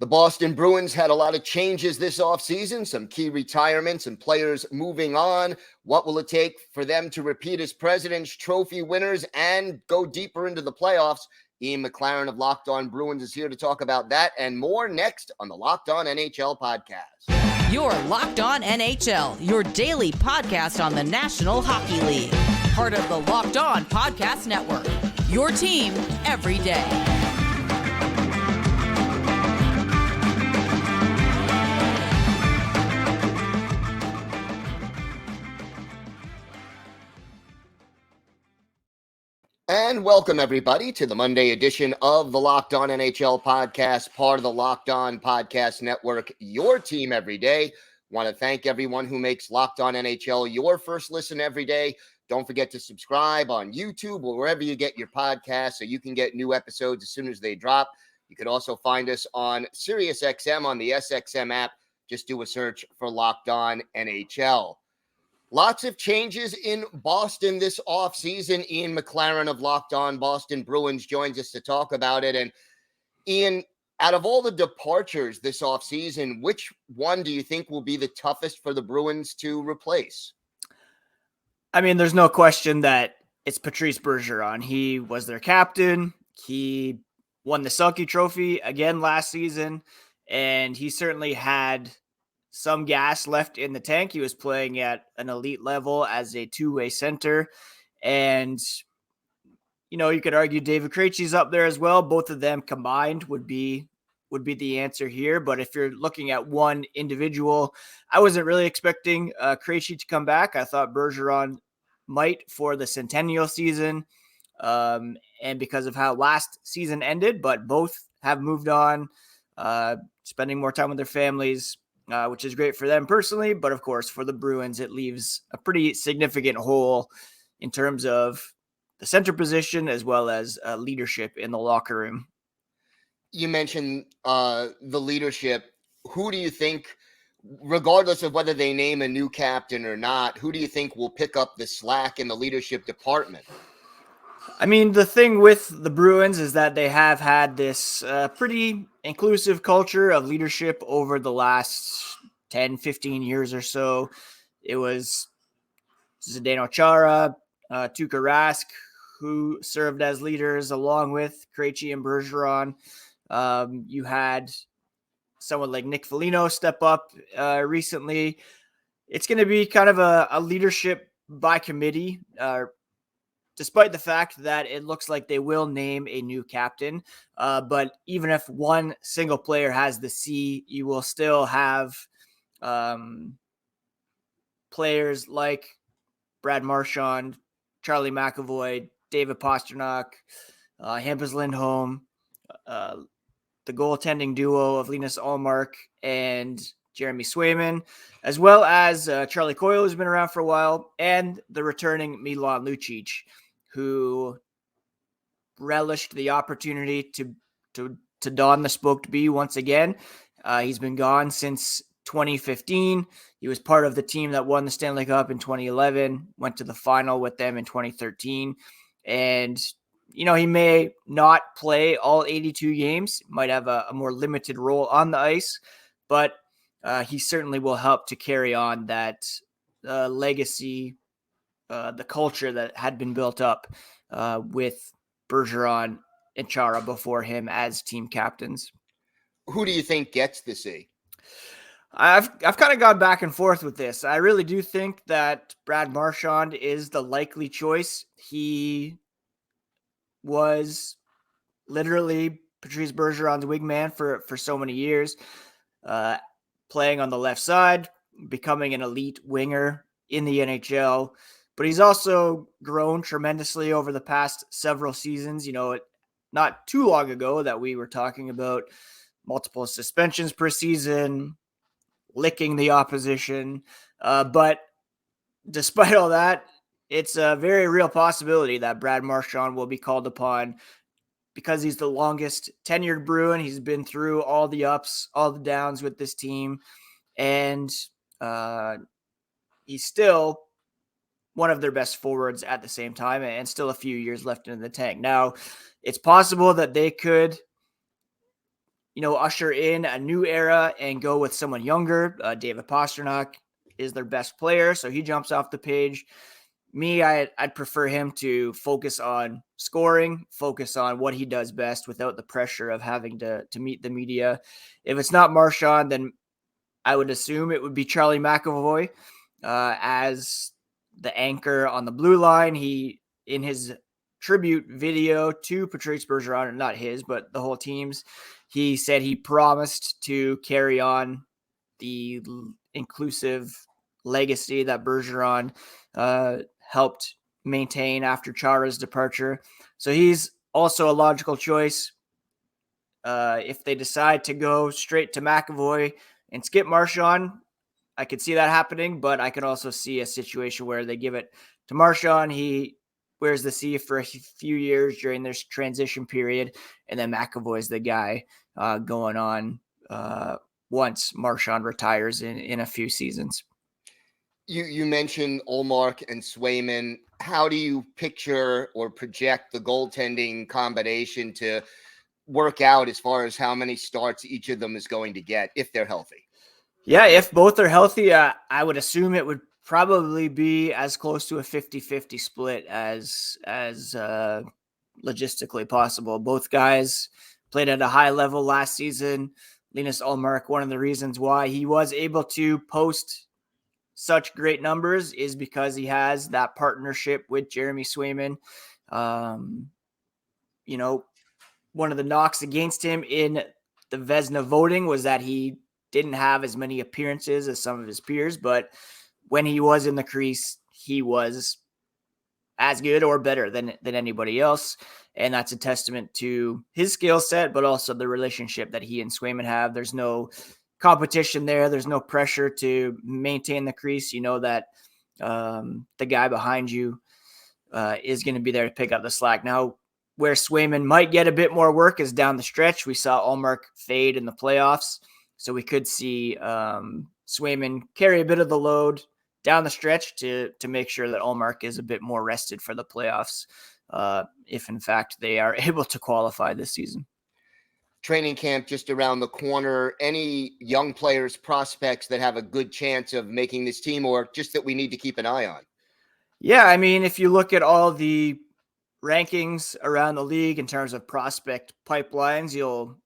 The Boston Bruins had a lot of changes this offseason, some key retirements and players moving on. What will it take for them to repeat as President's Trophy winners and go deeper into the playoffs? Ian McLaren of Locked On Bruins is here to talk about that and more next on the Locked On NHL Podcast. You're Locked On NHL, your daily podcast on the National Hockey League. Part of the Locked On Podcast Network, your team every day. And welcome, everybody, to the Monday edition of the Locked On NHL Podcast, part of the Locked On Podcast Network, your team every day. Want to thank everyone who makes Locked On NHL your first listen every day. Don't forget to subscribe on YouTube or wherever you get your podcasts so you can get new episodes as soon as they drop. You can also find us on SiriusXM on the SXM app. Just do a search for Locked On NHL. Lots of changes in Boston this offseason. Ian McLaren of Locked On Boston Bruins joins us to talk about it. And Ian, out of all the departures this offseason, which one do you think will be the toughest for the Bruins to replace? I mean, there's no question that it's Patrice Bergeron. He was their captain. He won the Selke Trophy again last season, and he certainly had some gas left in the tank. He was playing at an elite level as a two-way center. And, you know, you could argue David Krejci's up there as well. Both of them combined would be the answer here. But if you're looking at one individual, I wasn't really expecting Krejci to come back. I thought Bergeron might for the centennial season and because of how last season ended, but both have moved on, spending more time with their families, which is great for them personally. But of course, for the Bruins, it leaves a pretty significant hole in terms of the center position as well as leadership in the locker room. You mentioned the leadership. Who do you think, regardless of whether they name a new captain or not, who do you think will pick up the slack in the leadership department? I mean, the thing with the Bruins is that they have had this pretty inclusive culture of leadership over the last 10, 15 years or so. It was Zdeno Chara, Tuukka Rask, who served as leaders along with Krejci and Bergeron. You had someone like Nick Foligno step up recently. It's going to be kind of a leadership by committee, despite the fact that it looks like they will name a new captain. But even if one single player has the C, you will still have players like Brad Marchand, Charlie McAvoy, David Pastrnak, Hampus Lindholm, the goaltending duo of Linus Ullmark and Jeremy Swayman, as well as Charlie Coyle, who's been around for a while, and the returning Milan Lucic, who relished the opportunity to don the spoked B once again. He's been gone since 2015. He was part of the team that won the Stanley Cup in 2011, went to the final with them in 2013. And, you know, he may not play all 82 games, might have a more limited role on the ice, but he certainly will help to carry on that legacy, the culture that had been built up with Bergeron and Chara before him as team captains. Who do you think gets the C? I've kind of gone back and forth with this. I really do think that Brad Marchand is the likely choice. He was literally Patrice Bergeron's wingman for so many years, playing on the left side, becoming an elite winger in the NHL. But he's also grown tremendously over the past several seasons. You know, not too long ago that we were talking about multiple suspensions per season, licking the opposition. But despite all that, it's a very real possibility that Brad Marchand will be called upon because he's the longest tenured Bruin. He's been through all the ups, all the downs with this team. And he's still one of their best forwards at the same time and still a few years left in the tank. Now, it's possible that they could usher in a new era and go with someone younger. David Pastrnak is their best player, so he jumps off the page. Me, I'd prefer him to focus on scoring, focus on what he does best without the pressure of having to meet the media. If it's not Marchand, then I would assume it would be Charlie McAvoy as the anchor on the blue line. He, in his tribute video to Patrice Bergeron, not his, but the whole team's, he said he promised to carry on the inclusive legacy that Bergeron helped maintain after Chara's departure. So he's also a logical choice. If they decide to go straight to McAvoy and skip Marchand, I could see that happening, but I could also see a situation where they give it to Marchand. He wears the C for a few years during this transition period, and then McAvoy's the guy going on once Marchand retires in a few seasons. You mentioned Ullmark and Swayman. How do you picture or project the goaltending combination to work out as far as how many starts each of them is going to get if they're healthy? Yeah, if both are healthy, I would assume it would probably be as close to a 50-50 split as logistically possible. Both guys played at a high level last season. Linus Ullmark, one of the reasons why he was able to post such great numbers is because he has that partnership with Jeremy Swayman. One of the knocks against him in the Vezina voting was that he didn't have as many appearances as some of his peers, but when he was in the crease, he was as good or better than anybody else. And that's a testament to his skill set, but also the relationship that he and Swayman have. There's no competition there. There's no pressure to maintain the crease. You know that the guy behind you is going to be there to pick up the slack. Now, where Swayman might get a bit more work is down the stretch. We saw Ullmark fade in the playoffs, so we could see Swayman carry a bit of the load down the stretch to make sure that Ullmark is a bit more rested for the playoffs, if in fact they are able to qualify this season. Training camp just around the corner. Any young players, prospects that have a good chance of making this team, or just that we need to keep an eye on? Yeah, I mean, if you look at all the rankings around the league in terms of prospect pipelines, you'll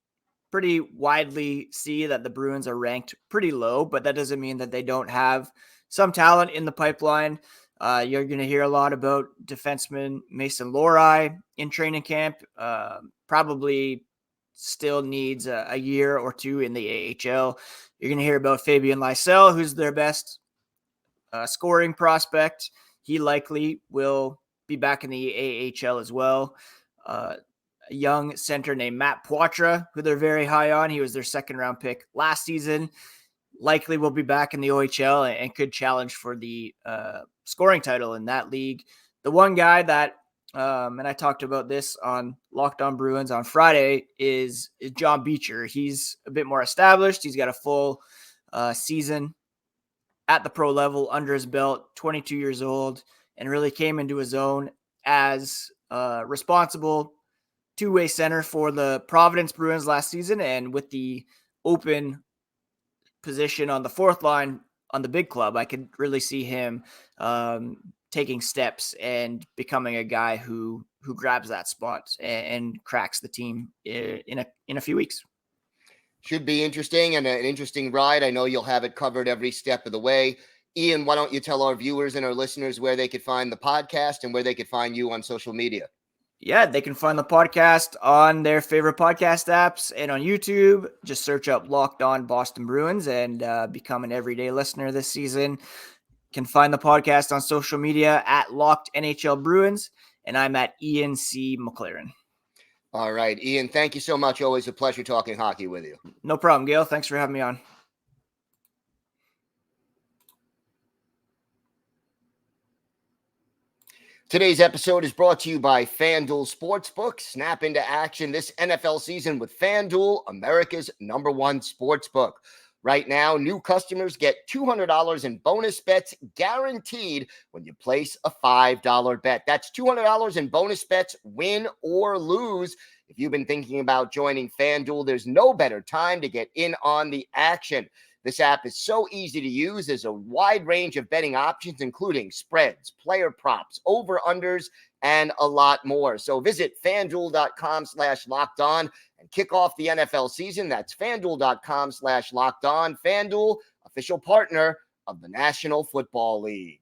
pretty widely see that the Bruins are ranked pretty low, but that doesn't mean that they don't have some talent in the pipeline. You're going to hear a lot about defenseman Mason Lohrei in training camp. Probably still needs a year or two in the AHL. You're going to hear about Fabian Lysell, who's their best scoring prospect. He likely will be back in the AHL as well. A young center named Matt Poitras, who they're very high on. He was their second round pick last season. Likely will be back in the OHL and could challenge for the scoring title in that league. The one guy that, and I talked about this on Locked On Bruins on Friday, is John Beecher. He's a bit more established. He's got a full season at the pro level under his belt, 22 years old, and really came into his own as responsible two-way center for the Providence Bruins last season. And with the open position on the fourth line on the big club, I could really see him taking steps and becoming a guy who grabs that spot and cracks the team in a few weeks. Should be interesting and an interesting ride. I know you'll have it covered every step of the way. Ian, why don't you tell our viewers and our listeners where they could find the podcast and where they could find you on social media? Yeah, they can find the podcast on their favorite podcast apps and on YouTube. Just search up Locked On Boston Bruins and become an everyday listener this season. Can find the podcast on social media at Locked NHL Bruins, and I'm at Ian C. McLaren. All right, Ian, thank you so much. Always a pleasure talking hockey with you. No problem, Gil. Thanks for having me on. Today's episode is brought to you by FanDuel Sportsbook. Snap into action this NFL season with FanDuel, America's #1 sportsbook. Right now, new customers get $200 in bonus bets guaranteed when you place a $5 bet. That's $200 in bonus bets, win or lose. If you've been thinking about joining FanDuel, there's no better time to get in on the action. This app is so easy to use. There's a wide range of betting options, including spreads, player props, over-unders, and a lot more. So visit FanDuel.com/LockedOn and kick off the NFL season. That's FanDuel.com/LockedOn. FanDuel, official partner of the National Football League.